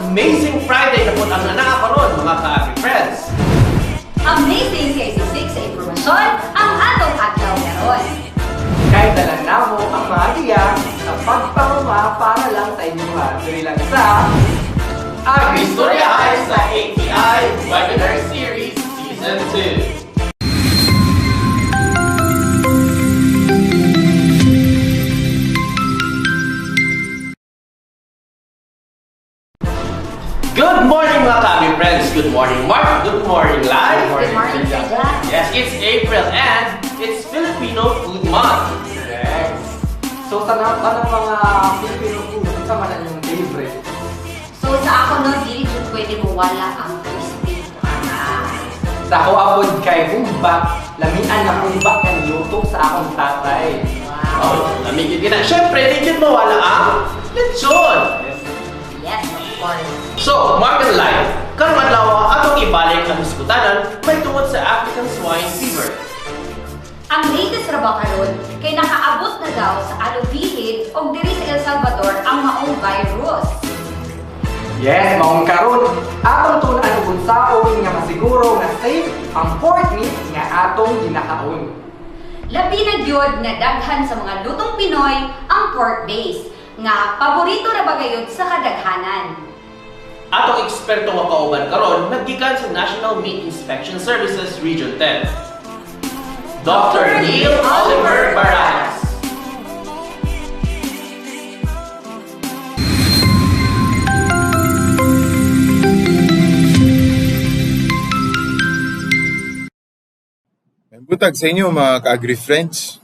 amazing Friday na po ang nanakaroon mga ka-Agri-Friends. Amazing kay sisig sa impormasyon ang atong adlaw karon. Kahit dalan na mo ang mga diya sa pagpamama para lang sa inyo ha. Diri lang sa Agri-Storya sa ATI Webinar Series Season 2. Good morning mga ka-Agri-Friends! Good morning Mark! Good morning Lai! Good morning, Sir. Yes, it's April and it's Filipino Food Month! Correct. So sa mga Filipino food, sa man yung favorite? So sa ako no, dili jud pwede mo wala ang crispy pata. Sa ako abod kay Humba, lamian na Humba kan luto sa akong tatay. Oh, lamigin ka na. Siyempre, hindi mo wala ang lechon! Yes, of course. So, Mark and Lai, karong adlaw atong ibalik ang diskutanan may tungod sa African swine fever. Ang latest ra ba karon kay nakaabot na daw sa aluvihid o diri sa El Salvador ang maong virus. Yes, maong karon atong tunan kung saon nga masiguro nga safe ang pork meat nga atong ginakaon. Labi na gyud nga daghan sa mga lutong Pinoy ang pork base nga paborito ra ba gayud sa kadaghanan. Atong eksperto nga kauban karon naggikan sa National Meat Inspection Services Region 10. Dr. Neil Oliver Barajas. Butag sa inyo mga ka-Agri-Friends.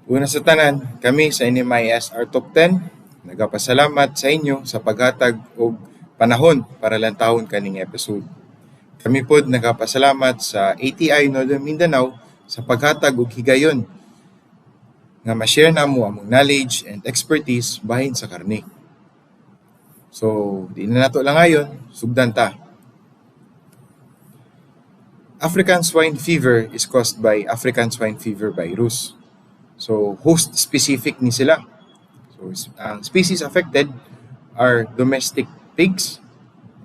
Una sa tanan, kami sa NMIS R Top 10, nagapasalamat sa inyo sa paghatag og panahon para lang taon kaning episode. Kami pod nagapasalamat sa ATI Northern Mindanao sa paghatag og higayon nga ma-share namo among knowledge and expertise bahin sa karne. So, di na nato lang ayon, sugdan ta. African swine fever is caused by African swine fever virus. So, host-specific ni sila. So, ang species affected are domestic pigs.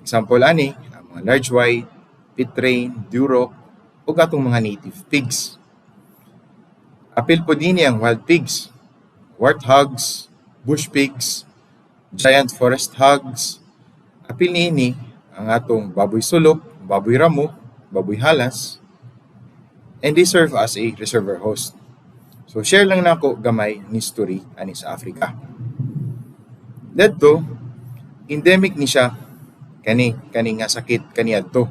Example ani, ang mga large white, Pitrain, Duroc, o atong mga native pigs. Apil po din ang wild pigs, warthogs, bush pigs, giant forest hogs. Apil niini ang atong baboy sulok, baboy ramo, baboy halas, and they serve as a reservoir host. So share lang nako gamay ni story ani sa Africa. Dadto endemic ni siya kani nga sakit kaniadto.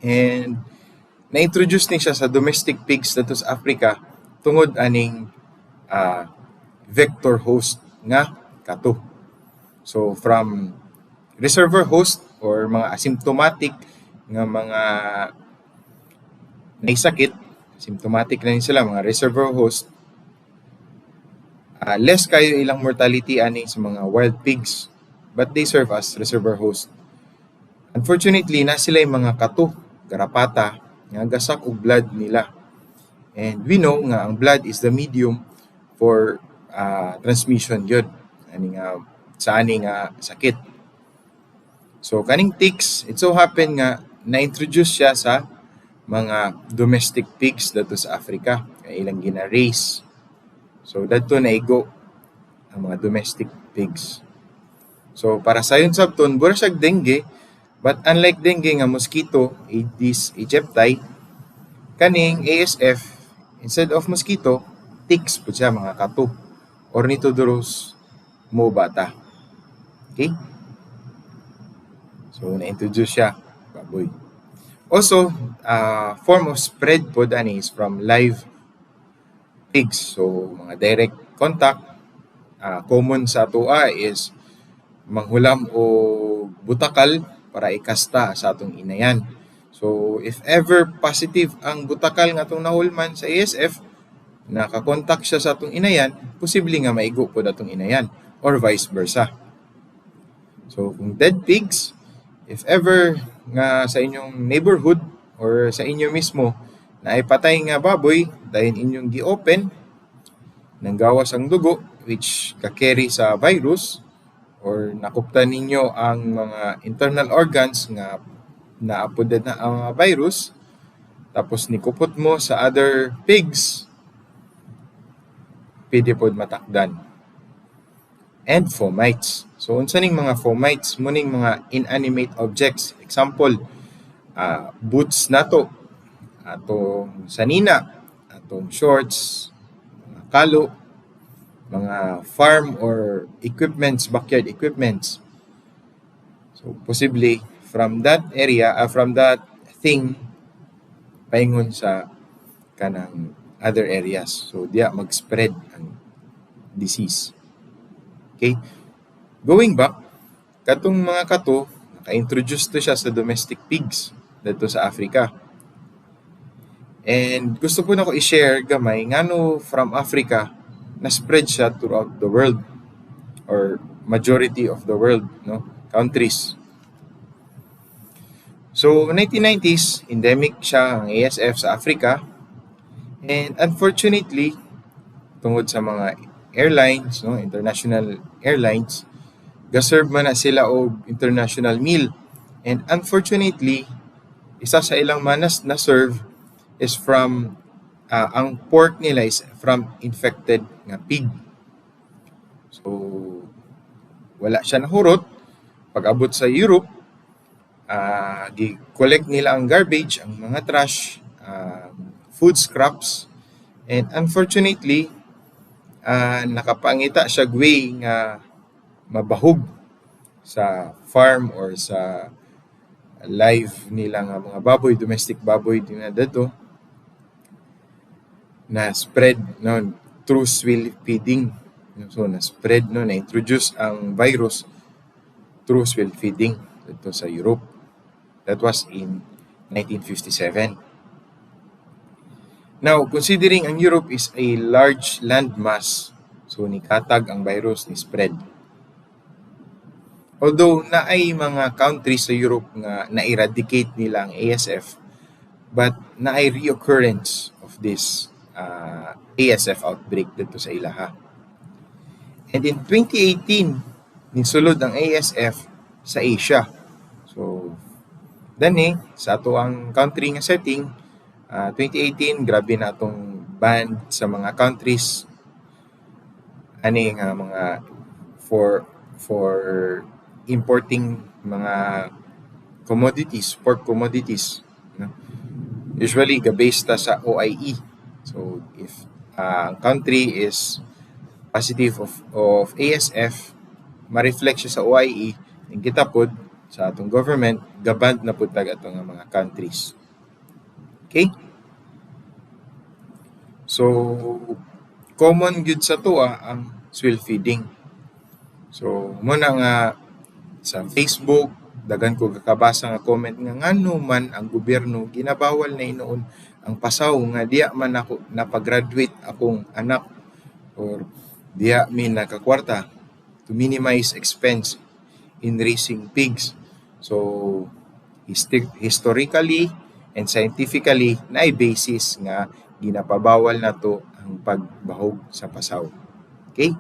And na-introduce ni siya sa domestic pigs dito sa Africa tungod aning vector host nga kato. So from reservoir host or mga asymptomatic nga mga naisakit, symptomatic na sila, mga reservoir host, less kayo ilang mortality ani sa mga wild pigs, but they serve as reservoir host. Unfortunately, na sila yung mga kato, garapata, nga gasak og blood nila. And we know nga ang blood is the medium for transmission yun, ani nga sa ani nga sakit. So kaning ticks, it so happen nga na-introduce siya sa mga domestic pigs dito sa Africa. Kaya ilang gina-raise. So, dito naigo ang mga domestic pigs. So, para sa yun sabton, bura siyag dengue, but unlike dengue nga mosquito, Aedes aegypti, kaning ASF, instead of mosquito, ticks po siya mga kato. Ornithodoros mobata. Okay? So, na-introduce siya. Baboy. Also, form of spread po dani is from live pigs. So, mga direct contact. Common sa atoa is manghulam o butakal para ikasta sa atong inayan. So, if ever positive ang butakal nga atong nahulman sa ASF, nakakontak siya sa atong inayan, posible nga maigo po atong inayan or vice versa. So, kung dead pigs, if ever nga sa inyong neighborhood or sa inyo mismo na ay patay nga baboy dahil inyong gi-open nang gawas ang dugo which ka-carry sa virus or nakuptan ninyo ang mga internal organs nga naapod na ang mga virus, tapos nikupot mo sa other pigs, pwede pod matakdan. And fomites. So, unsa ning mga fomites? Muning mga inanimate objects. Example, boots nato, atong sanina, atong shorts, mga kalo, mga farm or equipments, backyard equipments. So, possibly, from that area, from that thing, paingon sa kanang other areas. So, diya mag-spread ang disease. Okay? Going back, katong mga kato, naka-introduce to siya sa domestic pigs dito sa Africa. And gusto ko na ko i-share gamay ngano from Africa na-spread siya throughout the world or majority of the world, no, countries. So, 1990s, endemic siya ang ASF sa Africa. And unfortunately, tungod sa mga airlines, no, international airlines, gaserve man na sila og international meal. And unfortunately, isa sa ilang manas na serve is from ang pork nila is from infected nga pig. So, wala siya nahurot. Pag abot sa Europe, gi-collect nila ang garbage, ang mga trash, food scraps, and unfortunately, nakapangita siya way nga mabahog sa farm or sa live nila nga mga baboy, domestic baboy din na dito, na spread no, through swill feeding. So, na-spread, no, na-introduce ang virus through swill feeding dito sa Europe. That was in 1957. Now, considering ang Europe is a large landmass, so nikatag ang virus ni spread. Although naay mga countries sa Europe nga na-eradicate nila ang ASF, but naay reoccurrence of this ASF outbreak dito sa ilaha. And in 2018, nisulod ang ASF sa Asia. So, dani, sa ato ang country nga setting, 2018, grabe na itong ban sa mga countries. Ani nga mga for importing mga commodities, pork commodities. No? Usually, based sa OIE. So, if ang country is positive of ASF, ma-reflect siya sa OIE, and kita pod sa atong government, gaband na pod tag atong mga countries. Okay? So, common gyud sa tuwa ang swill feeding. So, muna nga sa Facebook, dagan ko kakabasa nga comment nga ngano man ang gobyerno ginabawal na inoon ang pasaw nga diya man ako napag-graduate akong anak or diya min nakakwarta to minimize expense in raising pigs. So, historically and scientifically na basis nga ginapabawal na to ang pagbahog sa pasaw. Okay?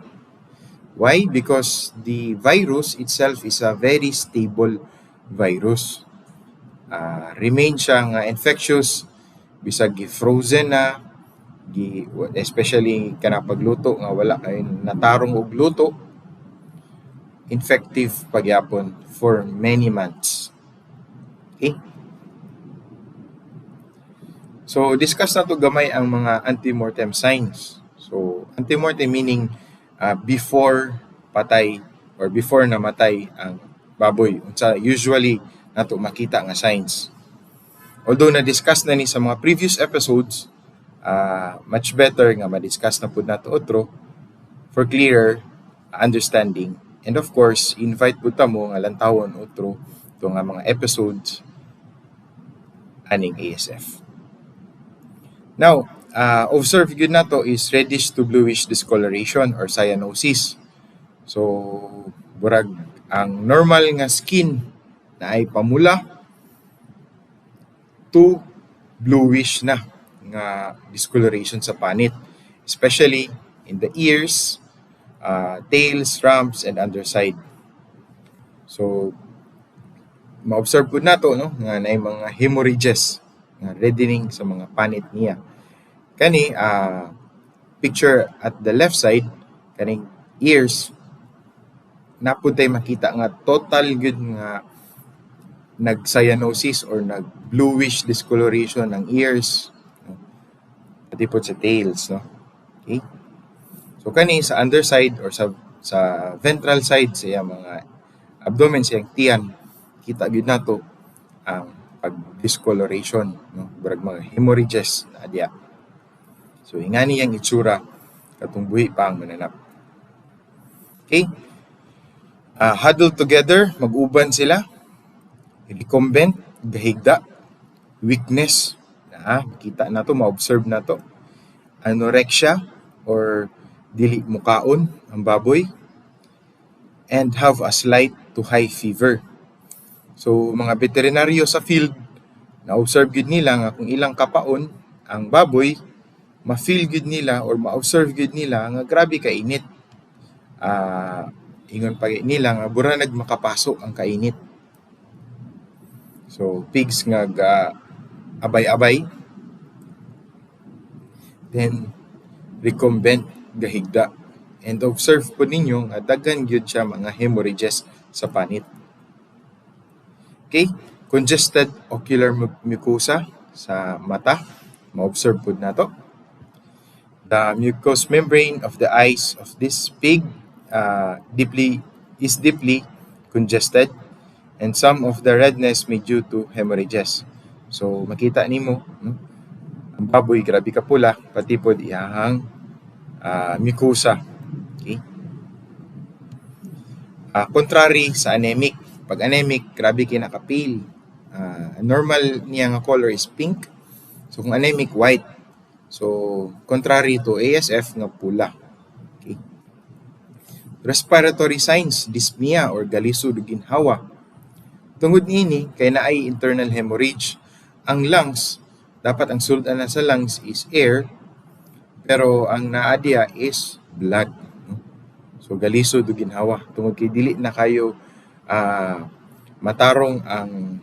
Why? Because the virus itself is a very stable virus. Remain siya nga infectious bisag gi-frozen na, especially kana pagluto nga wala kay natarong og luto, infective pagyapon for many months. Okay? So, discuss na to gamay ang mga antemortem signs. So, antemortem meaning before patay or before namatay ang baboy. Unsa usually nato makita nga signs. Although na-discuss na ni sa mga previous episodes, much better nga ma-discuss na po nato otro for clearer understanding. And of course, invite po mo nga lantawon otro ito nga mga episodes aning ASF. Now, observe yun na to is reddish to bluish discoloration or cyanosis. So, burag ang normal nga skin na ay pamula to bluish na nga discoloration sa panit, especially in the ears, tails, rumps, and underside. So ma-observe po nato no nga naay mga hemorrhages nga reddening sa mga panit niya. Kani picture at the left side kaning ears napuntay makita nga total good nga nag-cyanosis or nag-bluish discoloration ng ears, no? Pati po sa tails, no? Okay? So kani sa underside or sa ventral side sa mga abdomen sa tiyan, kita gyud nato ang pag-discoloration, no? Burag mga hemorrhages na adya. So ingani yang itsura katong buhi pa ang mananap. Okay? Huddle together, mag-uban sila. Recumbent, gahigda, weakness, makita na to, ma-observe na to. Anorexia or dili mukaon ang baboy, and have a slight to high fever. So mga veterinaryo sa field, na-observe gid nila nga kung ilang kapaon ang baboy, ma-feel gid nila or ma-observe gid nila nga grabe ka init. Ingon pa nila nga buranag makapasok ang kainit. So pigs nga abay-abay, then recumbent, gahigda, and observe po ninyo nga daghan gyud siya mga hemorrhages sa panit. Okay, congested ocular mucosa sa mata, ma-observe po nato. The mucous membrane of the eyes of this pig is deeply congested, and some of the redness may due to hemorrhages. So makita nimo, no? Ang baboy grabe ka pula, pati pod iyahang mucosa. Okay? Contrary sa anemic, pag anemic grabe kinakapil. Normal niya nga color is pink. So kung anemic, white. So contrary to ASF nga pula. Okay? Respiratory signs, dyspnea or galisod ug ginhawa. Tungod niini kay naay internal hemorrhage, ang lungs, dapat ang sultan na sa lungs is air, pero ang naadya is blood. So galisod ug ginhawa tungod kay dili na kayo matarong ang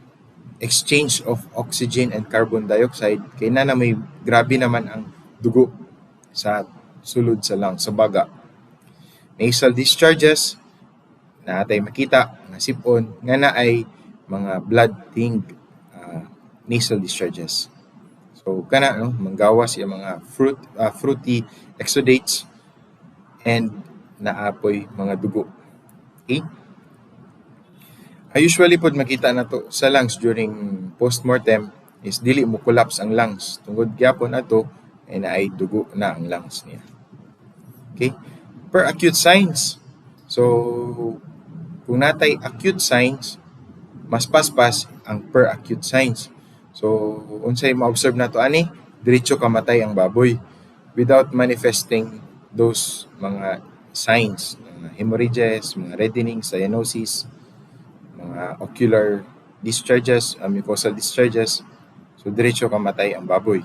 exchange of oxygen and carbon dioxide, kay na may grabe naman ang dugo sa sulod sa lungs, sa baga. Nasal discharges, na atay makita nga sipon nga naay mga blood tinged nasal discharges. So kana no, manggawas yung mga fruity exudates and naapoy mga dugo. Okay? Usually pod makita na to sa lungs during postmortem is dili mo collapse ang lungs. Tungod gyapon ato ay naay dugo na ang lungs niya. Okay? Per acute signs. So kung natay acute signs, mas paspas ang per acute signs. So unsay ma-observe nato ani, diretso kamatay ang baboy without manifesting those mga signs, mga hemorrhages, mga reddening, cyanosis, mga ocular discharges, mucosal discharges. So diretso kamatay ang baboy.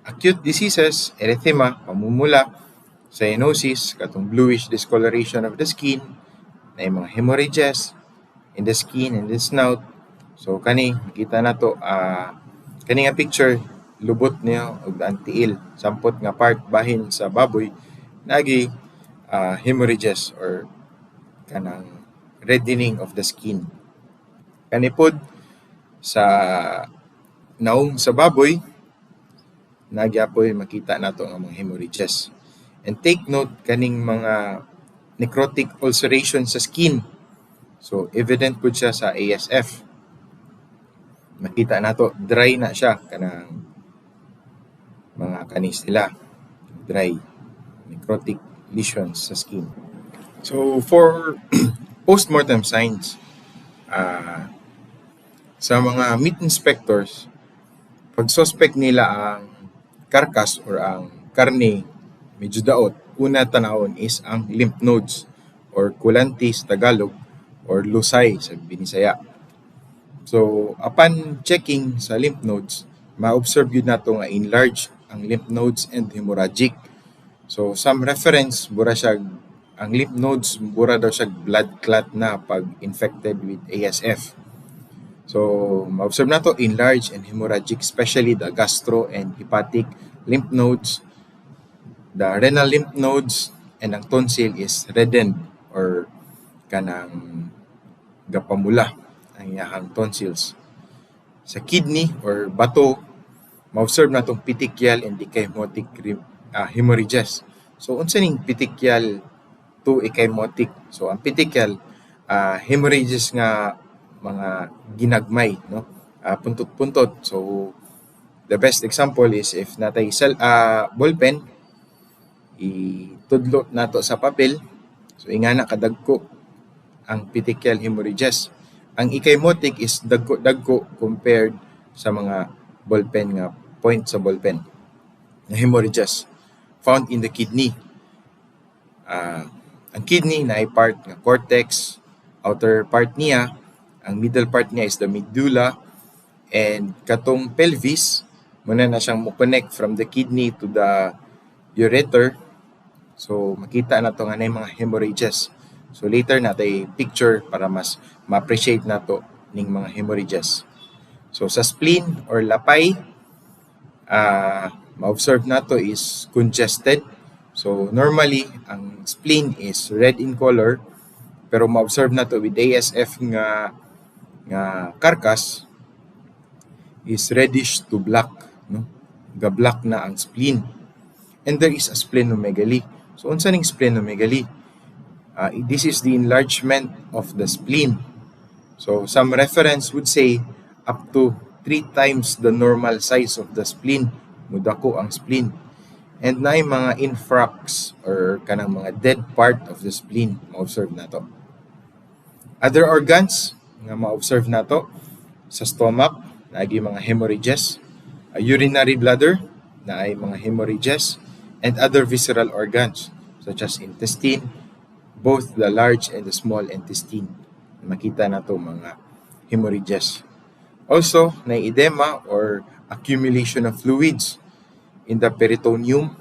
Acute diseases, erythema, pamumula, cyanosis, katong bluish discoloration of the skin, na mga hemorrhages in the skin and the snout. So kani makita nato kani nga picture, lubot niya og ang tiil, sampot nga part bahin sa baboy nagi hemorrhages or kanang reddening of the skin. Kani pod sa naong sa baboy nagyapoy makita nato nga mga hemorrhages. And take note kaning mga necrotic ulceration sa skin. So evident po siya sa ASF. Makita nato dry na siya kanang mga kanis nila, dry necrotic lesions sa skin. So for postmortem signs, sa mga meat inspectors, pag suspect nila ang karkas or ang karne medyo daot, una tanawon is ang lymph nodes or kulantis Tagalog or lusay sa Binisaya. So upon checking sa lymph nodes, ma-observe yun nato nga enlarged ang lymph nodes and hemorrhagic. So some reference, bura siya ang lymph nodes mura daw siya blood clot na pag infected with ASF. So, ma-observe na to enlarged and hemorrhagic, especially the gastro and hepatic lymph nodes. The renal lymph nodes and ang tonsil is reddened or kanang gapamula ang iyahang tonsils. Sa kidney or bato, ma-observe na itong petechial and ecchymotic hemorrhages. So, unsa ning petechial to ecchymotic? So, ang petechial, hemorrhages nga mga ginagmay, no? Puntot-puntot. So, the best example is if natay ballpen, itudlot nato sa papel, so ingana kadagko ang petechial hemorrhages. Ang ecchymotic is dagko compared sa mga ballpen nga point sa ballpen na hemorrhages found in the kidney. Ang kidney na ay part nga cortex, outer part niya, ang middle part niya is the medulla, and katong pelvis, muna na siyang mo-connect from the kidney to the ureter. So, makita na ito nga na yung mga hemorrhages. So, later na tayo picture para mas ma-appreciate na ito ng mga hemorrhages. So, sa spleen or lapay, ma-observe na ito is congested. So, normally, ang spleen is red in color, pero ma-observe na ito with ASF nga carcass is reddish to black, no? Ga-black na ang spleen. And there is a splenomegaly. So, unsa ning splenomegaly? This is the enlargement of the spleen. So, some reference would say up to 3 times the normal size of the spleen. Mudako ang spleen. And na mga infrax or kanang mga dead part of the spleen, ma-observe na to. Other organs nga ma-observe na to, sa stomach, na ay mga hemorrhages, urinary bladder, na ay mga hemorrhages, and other visceral organs, such as intestine, both the large and the small intestine. Makita na to mga hemorrhages. Also, na edema or accumulation of fluids in the peritoneum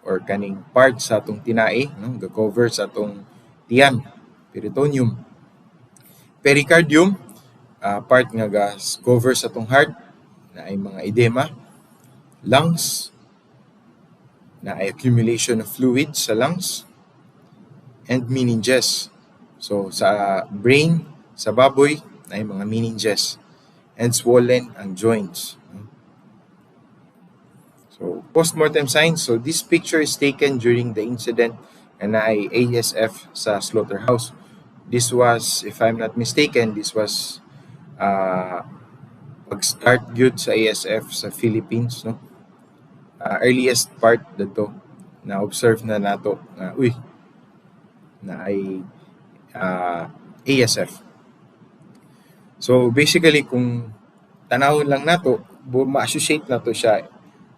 or kaning part sa atong tinai, no? Ga-cover sa atong tiyan, peritoneum. Pericardium, part nga ga-cover sa atong heart, na ay mga edema. Lungs, na ay accumulation of fluid sa lungs. And meninges. So, sa brain, sa baboy, na ay mga meninges. And swollen ang joints. So, post-mortem signs. So, this picture is taken during the incident na ay ASF sa slaughterhouse. This was, if I'm not mistaken, this was pag-start good sa ASF sa Philippines, no? Earliest part dito na observe na nato na ay ASF. So basically kung tanawon lang nato, ma-associate nato siya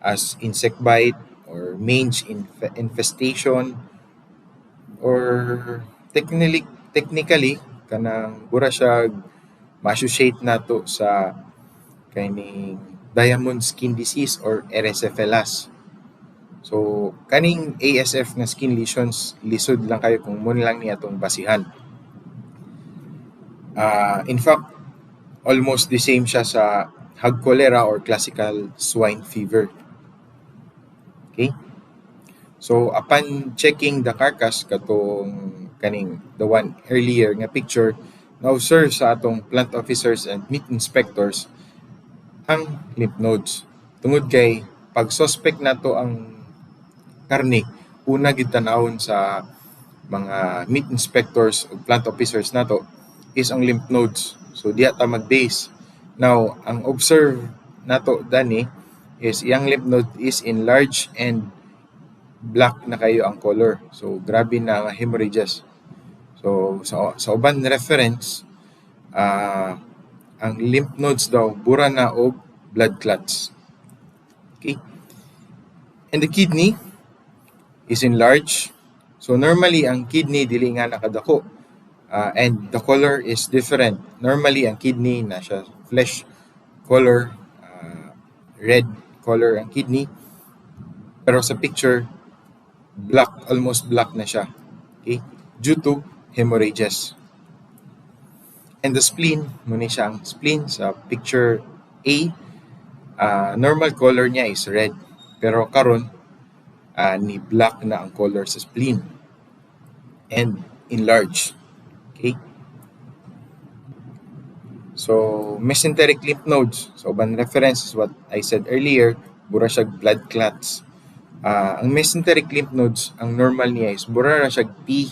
as insect bite or mange infestation or technically kanang bura siya ma-associate nato sa kaning diamond skin disease or erysipelas. So kaning ASF na skin lesions, lisod lang kayo kung muna lang niya itong basihan. In fact, almost the same siya sa hog cholera or classical swine fever. Okay? So upon checking the carcass katong kaning the one earlier nga picture, na-observe sa atong plant officers and meat inspectors ang lymph nodes. Tungod kay pag suspect nato ang karne, una gid tan-awon sa mga meat inspectors o plant officers nato is ang lymph nodes. So diya ta mag-base. Now, ang observe nato dani is iyang lymph node is enlarged and black na kayo ang color. So grabe na ang hemorrhages. So sa uban reference, ang lymph nodes daw bura na og blood clots. Okay? And the kidney is enlarged. So normally ang kidney dili nga nakadako. And the color is different. Normally ang kidney na siya flesh color, red color ang kidney. Pero sa picture black, almost black na siya. Okay? due to hemorrhages. And the spleen, muna siya ang spleen sa picture A. Normal color niya is red, pero karon ni black na ang color sa spleen and enlarged. Okay? So, mesenteric lymph nodes. So, ban reference is what I said earlier, bura siya blood clots. Ang mesenteric lymph nodes, ang normal niya is bura siya P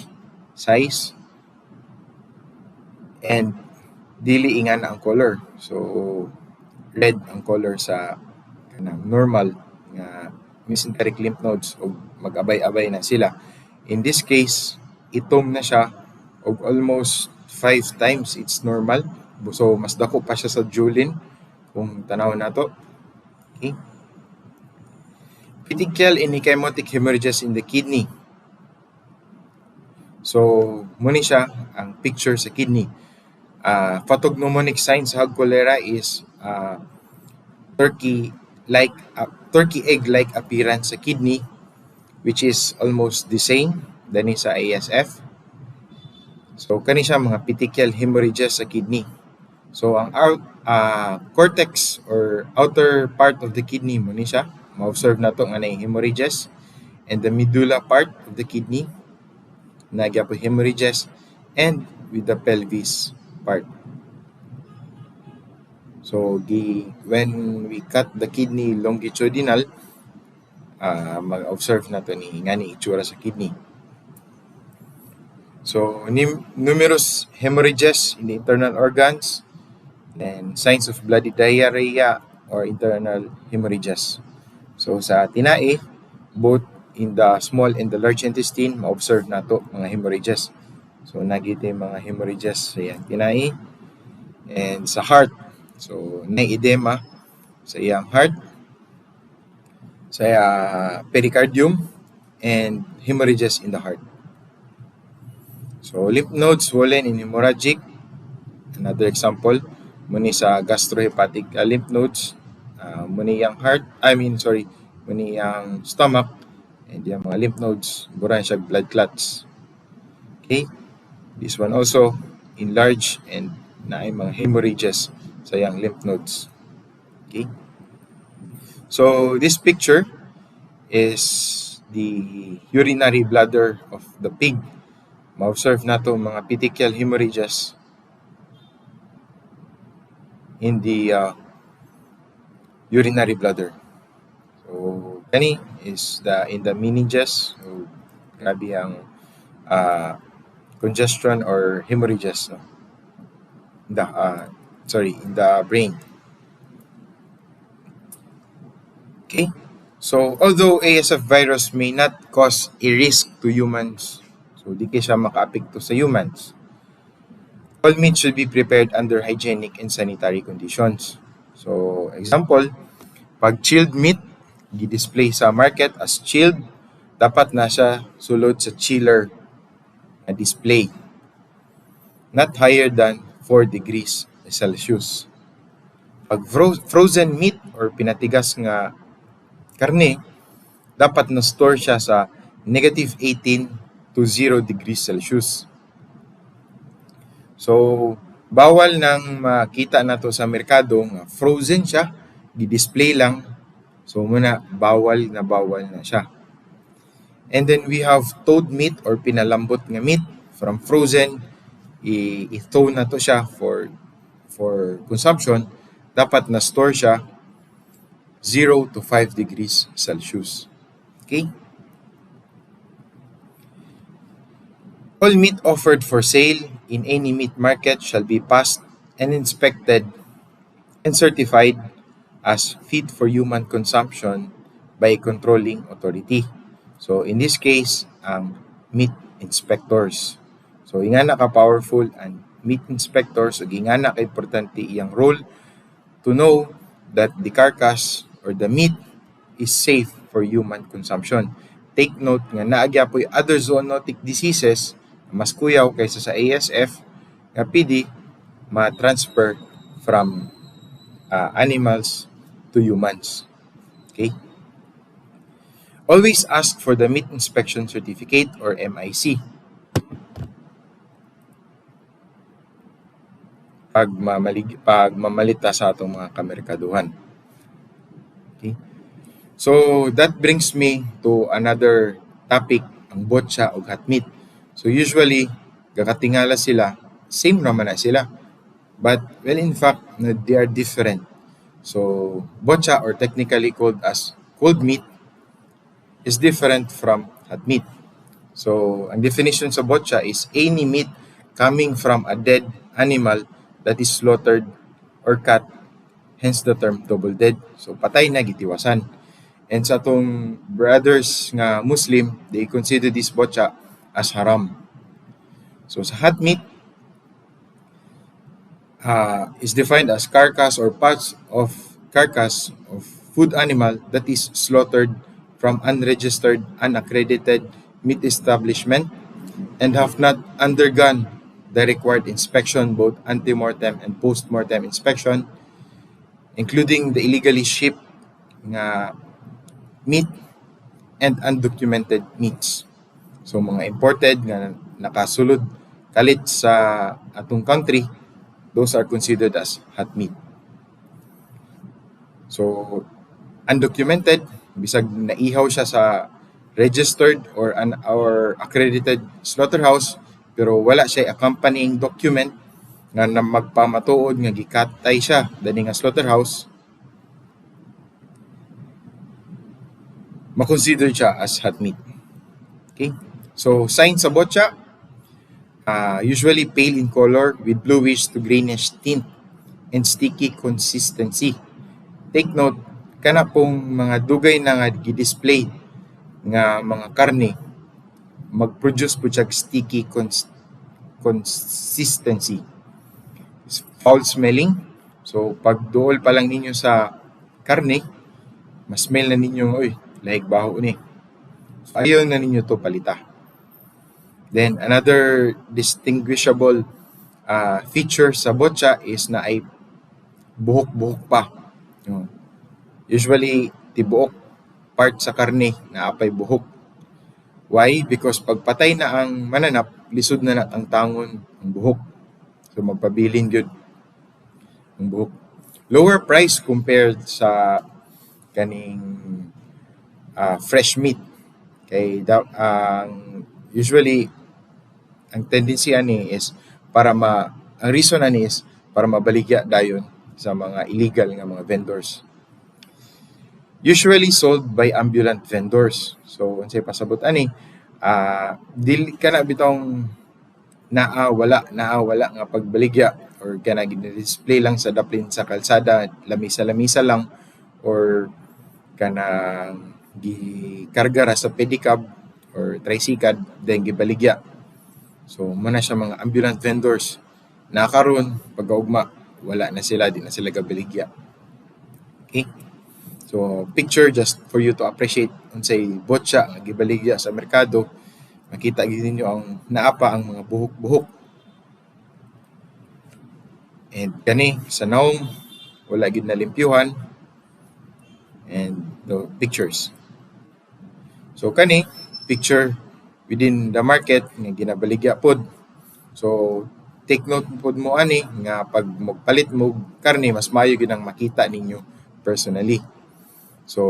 size and dili ingan ang color. So, red ang color sa kanang normal nga mesenteric lymph nodes o mag-abay-abay na sila. In this case, itom na siya og almost 5 times its normal. So, mas dako pa siya sa Julin kung tanaw na to. Okay. Petechial and ecchymotic hemorrhages in the kidney. So, muna siya ang picture sa kidney. Pathognomonic signs sa cholera is turkey egg-like appearance sa kidney, which is almost the same than sa ASF. So, kani siya mga petechial hemorrhages sa kidney. So, ang cortex or outer part of the kidney mo ni siya, ma-observe na ito nga na hemorrhages, and the medulla part of the kidney, nagya po hemorrhages, and with the pelvis part. So, when we cut the kidney longitudinal, mag-observe na ito nga ni itsura sa kidney. So, numerous hemorrhages in the internal organs, and signs of bloody diarrhea or internal hemorrhages. So, sa tinae, both in the small and the large intestine, ma-observe na ito mga hemorrhages. So, nagiti mga hemorrhages sa iyang tinae. And sa heart, so, na-edema sa iyang heart, sa pericardium, and hemorrhages in the heart. So, lymph nodes swollen and hemorrhagic. Another example, muni sa gastrohepatic lymph nodes, muni yung muni yung stomach, and yung mga lymph nodes, buran siya blood clots. Okay? This one also enlarged and naay mga hemorrhages sa yung lymph nodes. Okay? So, this picture is the urinary bladder of the pig. Ma-observe na to mga petechial hemorrhages in the urinary bladder. So, kani is in the meninges. So, grabe ang congestion or hemorrhages, no? In the brain. Okay? So, although ASF virus may not cause a risk to humans, so di kayo siya maka-apekto sa humans, all meat should be prepared under hygienic and sanitary conditions. So, example, pag chilled meat, di-display sa market as chilled, dapat na siya sulod sa chiller na display. Not higher than 4 degrees Celsius. Pag frozen meat or pinatigas nga karne, dapat na store siya sa -18 to 0 degrees Celsius. So, bawal nang makita na to sa merkado nga frozen siya, di-display lang. So, muna, bawal na siya. And then we have thawed meat or pinalambot nga meat from frozen. I-thaw na to siya for consumption. Dapat na store siya 0 to 5 degrees Celsius. Okay? All meat offered for sale in any meat market shall be passed and inspected and certified as fit for human consumption by a controlling authority. So, in this case, meat inspectors. So, ingana ka-powerful ang meat inspectors, o ingana ka-importante iyang role to know that the carcass or the meat is safe for human consumption. Take note nga naagya po yung other zoonotic diseases mas kuyaw kaysa sa ASF nga pwede ma-transfer from animals to humans. Okay? Always ask for the meat inspection certificate or MIC. pagmamalita sa atong mga kamerkaduhan. Okay? So that brings me to another topic, ang botcha o hot meat. So usually gakatingala sila, same naman na sila. But well, in fact, they are different. So botcha, or technically called as cold meat, is different from hot meat. So ang definition sa botcha is any meat coming from a dead animal that is slaughtered or cut, hence the term double dead. So patay na gitiwasan. And sa atong brothers nga Muslim, they consider this botcha as haram. So sa hot meat, is defined as carcass or parts of carcass of food animal that is slaughtered from unregistered, unaccredited meat establishment and have not undergone the required inspection, both ante-mortem and post-mortem inspection, including the illegally shipped nga meat and undocumented meats. So mga imported nga nakasulod kalit sa atong country, those are considered as hot meat. So undocumented, bisag naihaw siya sa registered or accredited slaughterhouse, pero wala siya accompanying document nga magpamatuod nga gikatay siya dani nga slaughterhouse, makonsider siya as hot meat. Okay? So signs sa botcha, usually pale in color with bluish to greenish tint and sticky consistency. Take note, kana pong mga dugay na nga gi-display nga mga karne, mag-produce po siya sticky consistency. Foul smelling. So pag duol pa lang ninyo sa karne, mas smell na ninyo, oy, like baho ni. So ayaw na ninyo to palita. Then another distinguishable feature sa botcha is na ay buhok-buhok pa. Usually tibuok part sa karne na apay buhok. Why? Because pagpatay na ang mananap, lisod na ang tangon ang buhok. So magpabilin yun ang buhok. Lower price compared sa kaning fresh meat. Kay usually ang tendency ani is ang reason ani is para mabaligya dayon sa mga illegal nga mga vendors. Usually sold by ambulant vendors. So unsay pasabot ani, dili kana bitong wala nga pagbaligya or kana gina-display lang sa daplin sa kalsada, lamisa lang, or kana gikarga ra sa pedicab or tricycle then gibaligya. So muna siya mga ambulant vendors na karon pagkaugma wala na sila, di na sila gabaligya. Okay? So picture just for you to appreciate unsay botcha nga gibaligya sa merkado. Makita gid ninyo ang naapa ang mga buhok-buhok. And kani sa naong wala gid nalimpyuhan. And the pictures. So kani picture within the market nga ginabaligya pod. So take note pod mo ani nga pag magpalit mo karne, mas maayo gid ang makita ninyo personally. So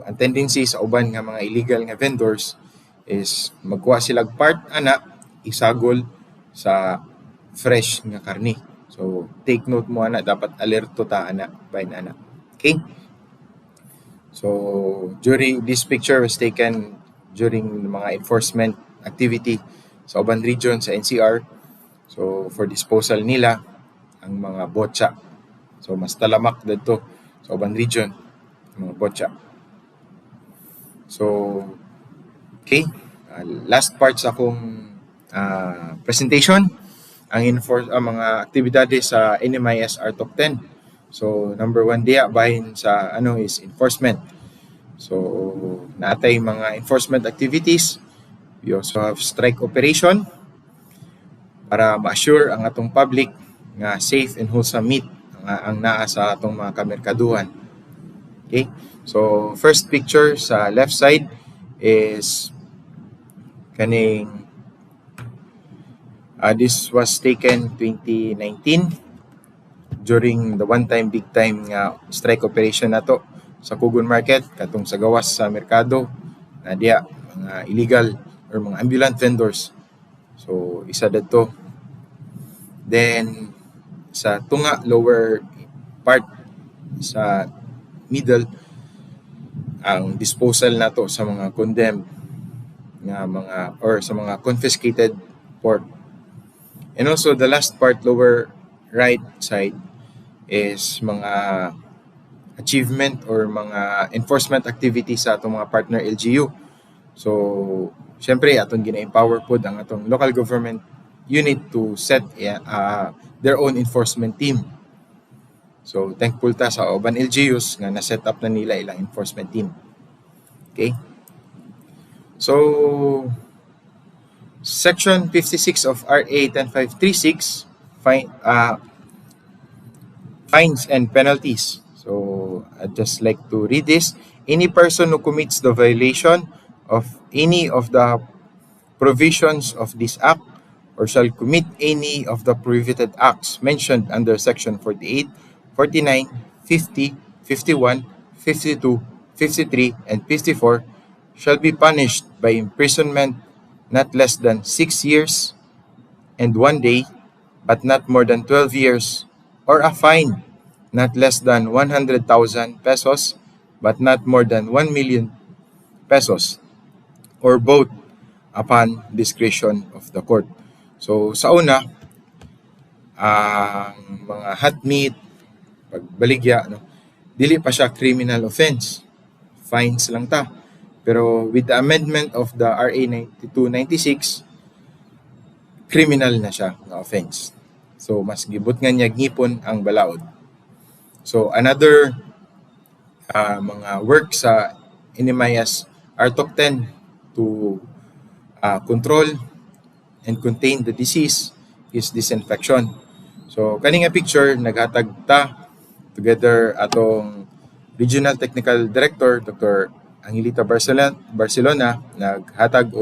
ang tendency sa uban nga mga illegal nga vendors is magkuha sila part ana isagol sa fresh nga karne. So take note mo ana, dapat alerto ta ana by ana. Okay? So during this picture was taken during mga enforcement activity sa uban region sa NCR. So for disposal nila ang mga botcha. So mas talamak dito sa uban region mga botcha. So okay, last part sa akong presentation, ang mga aktibidades sa NMIS Top 10. So number 1 diya bahin sa is enforcement. So naatay mga enforcement activities. We also have strike operation para ma-assure ang atong public nga safe and wholesome meat ang naa sa atong mga kamerkaduhan. Okay? So first picture sa left side is kaning this was taken 2019 during the one-time big-time nga strike operation nato sa Kugon Market katong sa gawas sa merkado na diya mga illegal or mga ambulant vendors. So isa dito. Then sa tunga lower part sa middle ang disposal nato sa mga condemned nga mga or sa mga confiscated pork. And also the last part lower right side is mga achievement or mga enforcement activities sa atong mga partner LGU. So syempre atong gina-empower pod ang atong local government unit to set their own enforcement team. So thankful ta sa uban LGUs nga na-set up na nila ilang enforcement team. Okay? So Section 56 of RA 10536 fines and penalties. So I'd just like to read this. Any person who commits the violation of any of the provisions of this act or shall commit any of the prohibited acts mentioned under Section 48, 49, 50, 51, 52, 53, and 54 shall be punished by imprisonment not less than 6 years and 1 day, but not more than 12 years, or a fine not less than 100,000 pesos, but not more than 1 million pesos, or both upon discretion of the court. So sa una, ang mga hot meat, pagbaligya, dili pa siya criminal offense. Fines lang ta. Pero with the amendment of the RA 9296, criminal na siya na offense. So mas gibot nga niya ngipon ang balaod. So another mga work sa NMIS RTOC 10 to control and contain the disease is disinfection. So kani nga picture naghatag ta together atong Regional Technical Director Dr. Angelita Barcelona naghatag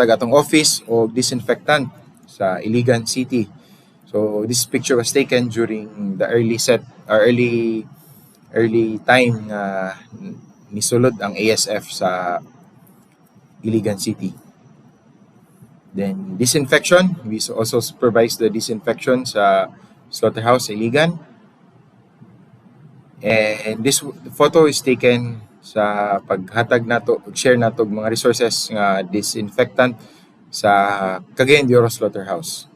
atong office og disinfectant sa Iligan City. So this picture was taken during the early time na nisulod ang ASF sa Iligan City. Then disinfection, we also supervise the disinfection sa slaughterhouse sa Iligan. And this photo is taken sa paghatag nato, share nato mga resources nga disinfectant sa Cagayan de Oro Slaughterhouse.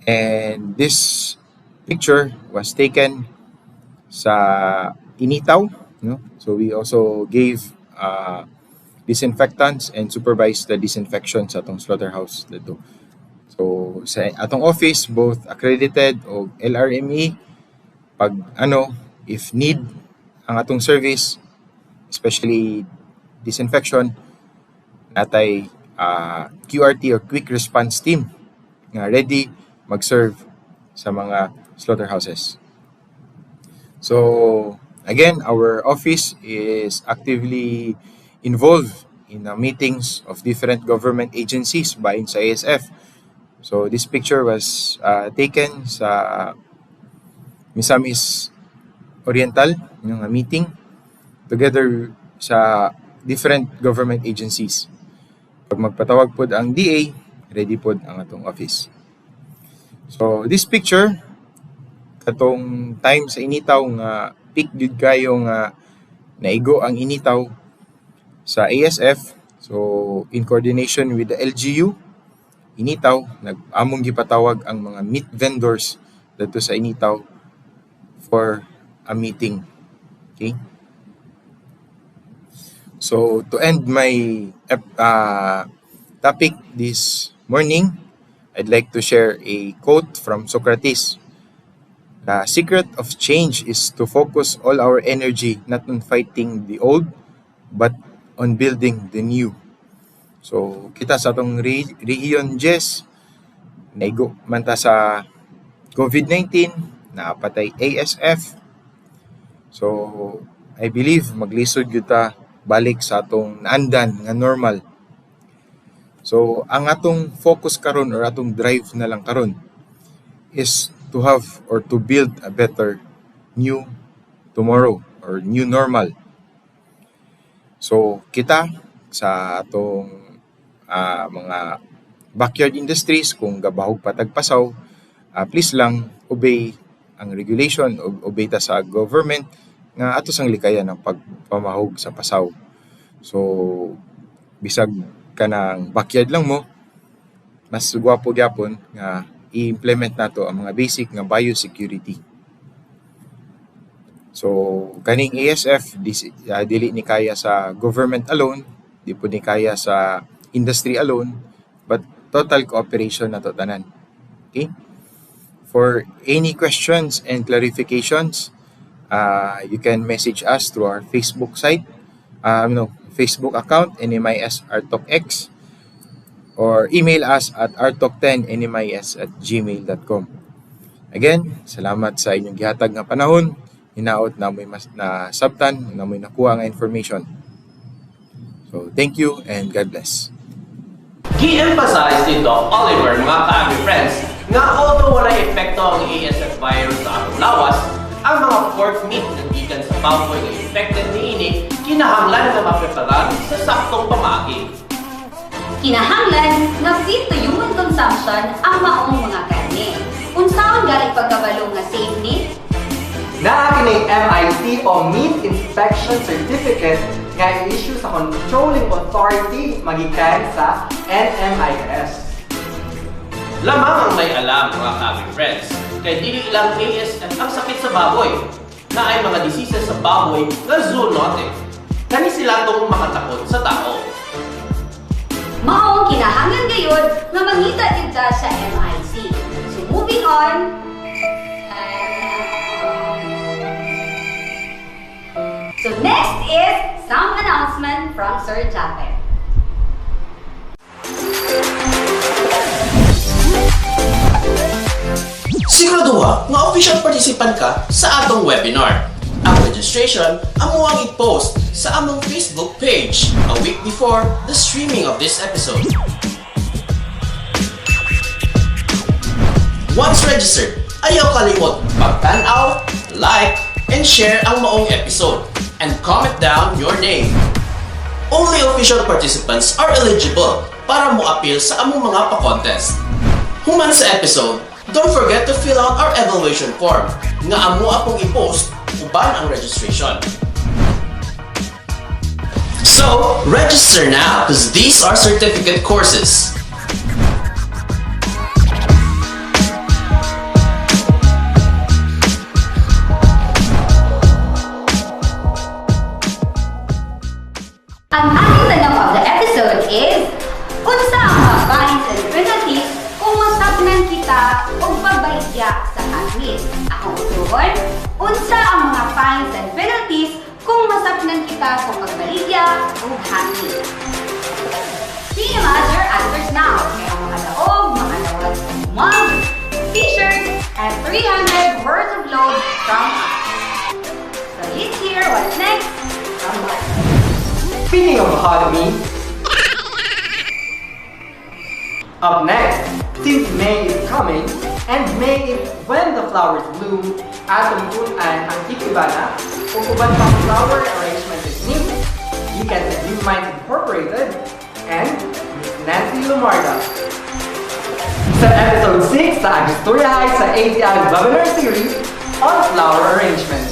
And this picture was taken sa Initaw, no? So we also gave disinfectants and supervised the disinfection sa atong slaughterhouse dito. So sa atong office, both accredited o LRME, pag if need ang atong service, especially disinfection, natay QRT or Quick Response Team nga ready mag-serve sa mga slaughterhouses. So again, our office is actively involved in meetings of different government agencies bahin sa ASF. So this picture was taken sa Misamis Oriental, yung meeting together sa different government agencies. Pag magpatawag pod ang DA, ready pod ang atong office. So this picture katong time sa Initaw nga peak jud kayo nga naigo ang Initaw sa ASF. So in coordination with the LGU Initaw, nag-among gipatawag ang mga meat vendors dito sa Initaw for a meeting. Okay? So to end my topic this morning, I'd like to share a quote from Socrates. The secret of change is to focus all our energy not on fighting the old, but on building the new. So, kita sa atong Region Jess, naigo man ta sa COVID-19, napatay ASF. So, I believe maglisod gyud ta balik sa atong naandan nga normal. So, ang atong focus karon or atong drive na lang karon is to have or to build a better new tomorrow or new normal. So kita sa atong mga backyard industries kung gabahog patagpasaw, please lang obey ang regulation, obey ta sa government nga ato sang likayan ng pagpamahog sa pasaw. So bisag ka ng backyard lang mo, mas gwapo gyapon nga i-implement nato ang mga basic nga biosecurity. So kaning ASF dili ni kaya sa government alone, di po ni kaya sa industry alone, but total cooperation nato tanan. Okay? For any questions and clarifications, you can message us through our Facebook site, Facebook account, NMIS RTalkX, or email us at rtalk10nmis@gmail.com. Again, salamat sa inyong gihatag nga panahon. Hinaot na may mas na sabtan, na may nakuha nga information. So, thank you and God bless. Gi-emphasize ni Doc Oliver, mga ka-Agri friends, nga although wala epekto ang ASF virus sa atong lawas, ang mga pork meat na gikan sa baboy nga infected niini kinahanglan nga mapreparar sa saktong pamaagi. Kinahanglan nga fit to human consumption ang maong mga karne. Unsaon gali pagkabalo nga safe ni? Naa kining MIC o Meat Inspection Certificate nga i-issue sa Controlling Authority magikan sa NMIS. Lamang ang may alam, mga ka-Agri friends, kay dili ilang ASF ang sakit sa baboy, na ay mga diseases sa baboy nga zoonotic. Kani sila itong makatakot sa tao. Maong kinahanglan gayud nga mangita kita sa MIC. So moving on. So next is some announcement from Sir Japet. Siguraduha nga official participant ka sa atong webinar. Ang registration amo ang i-post sa among Facebook page a week before the streaming of this episode. Once registered, ayaw kalimot pag-pan out, like, and share ang maong episode, and comment down your name. Only official participants are eligible para mo-appeal sa among mga pa-contest. Human sa episode, don't forget to fill out our evaluation form nga amo akong i-post uban ang registration. So, register now because these are certificate courses. Ang ating tanong of the episode is, unsa ang mga fines and penalties kung masapnan kita o pabayya sa hangin? Akong utuhon, unsa ang mga fines and penalties kung masapnan kita kung magbaligya o hangin? PM us your answers now. Kaya mga daog, mga lawag mug, t-shirt, and 300 worth of load from us. So let's hear what's next from us. Speaking of economy, up next, since May is coming, and May is when the flowers bloom, atong punan ang ikibana, kung uban pang flower arrangement is new, you can sa New Minds Incorporated and Miss Nancy Lumarda. Sa episode 6 sa Agistorya High sa ATI webinar series on flower arrangement.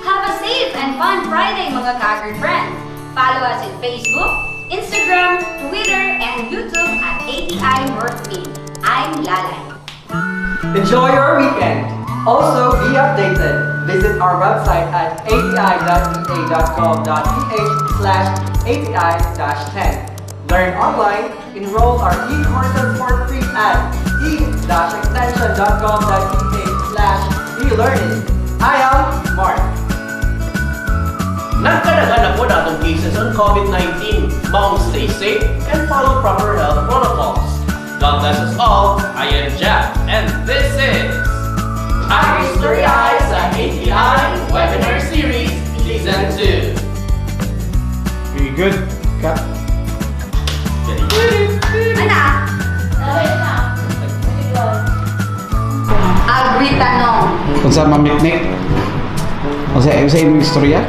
Have a safe and fun Friday, mga ka-Agri friends! Follow us in Facebook, Instagram, Twitter, and YouTube at ATI Northfield. I'm Lalay. Enjoy your weekend! Also, be updated. Visit our website at ati.ea.gov.ph/ATI-10. Learn online, enroll our e-courses for free at e-extension.gov.ph/e-learning. I am Mark. Nagkadagan na po natong cases on COVID-19. Maong stay safe and follow proper health protocols. God bless us all. I am Jack, and this is Agistorya High sa ATI Webinar Series Season 2. Very good. Very good. Anak! tanong. Kung sa mamiknik. O sa imong istorya?